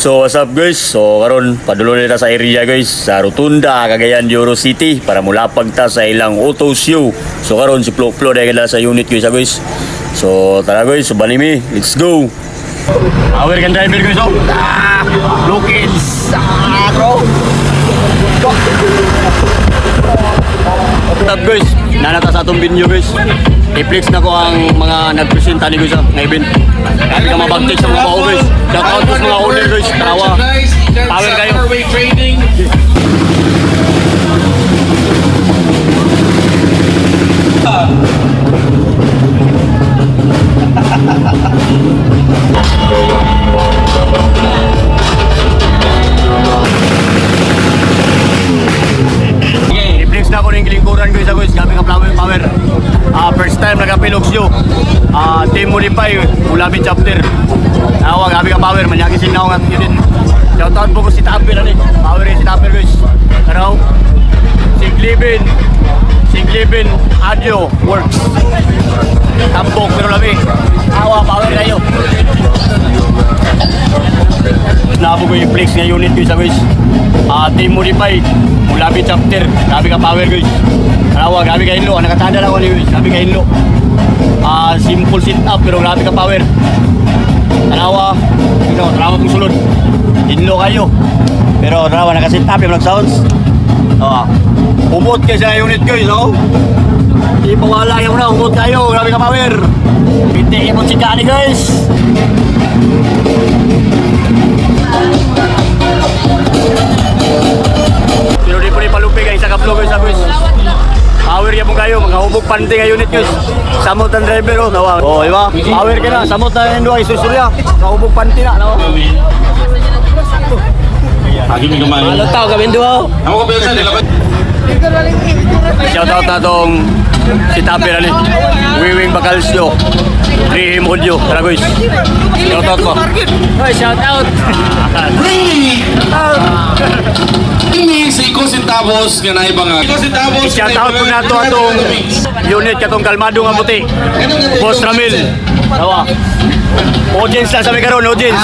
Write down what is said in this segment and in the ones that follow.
So what's up guys? So karon padulo nila sa area guys sa Rotunda, Cagayan de Oro City para mulapag ta sa ilang auto show. So karon si Flo dahil sa unit guys. So tara guys, subani mi. Let's go. Power kan driver guys. Oh. Look it. Bro. What's up guys? Nanata sa atong video guys. I-flex na ko ang mga nagpresenta ni guys nga event. Kami ka mabagtik sa mga bao guys. Shout out sa mga owner guys. Tarawa. Power kayo. I-flex na ko ng lingkuran guys. Kami ka power. First time nagka-Pilox yo. Team Modify, Ulabi chapter. Ako gabi ka power, manyagisin na ako nga unit. Shout out po ko si Tapir ani. Power si Tapir guys. Araw. Siglibin audio works. Tampok pero labi. Awa power kayo. Nabo ko yung flex nga unit guys. Team Modify, Ulabi chapter. Gabi ka power guys. Araw, gabi ka hinlo. Nakatanda na ako ni guys. Gabi ka hinlo. Simple sit up pero grabe ka power. Tanawa, tanawa kong sulod. Hinlo kayo. Pero tanawa naka-sit up yung nag-sounds. Umot kayo sa unit guys, no? Di pawala yung na, umot kayo. Grabe ka power. Pinti imong sikani guys. Pero di po rin palupi guys sa kaplo guys. Power ya mo kayo, maghahubog panty nga unit guys. Samot ang driver nawa. Diba? Power ka na, samot na yung duwa, isusurya. Mahubog panty na, nawa. Aging gumay. Ano tao kami duwa? Ako ko pinsan nila. Shout out na tong si Tapir ani. Wiwing Bacalcio. Rihim Audio. Tara guys. Shout out ko. Hoy, shout out. Ini si Iko Centavos nga na ibang Iko Centavos. Shout out ko na to atong unit katong kalmado nga puti. Boss Ramil. Tawa. Audience lang sa may karon, audience.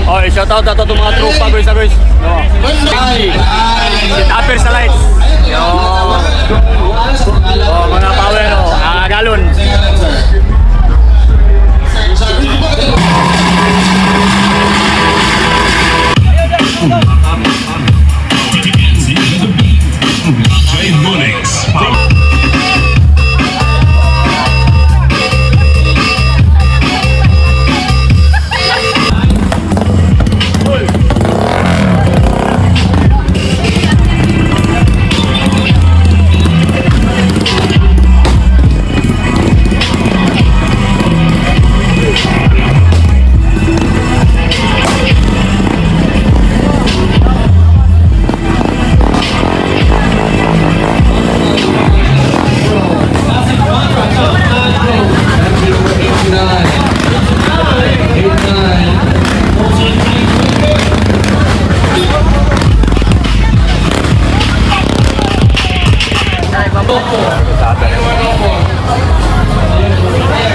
Oy, shout out na to mga tropa guys. Si Tapir sa lights. Mga power galon.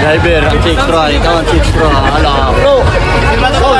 Driver, ang 6 straw, ikaw ang 6 straw. Hala. Bro, silbato.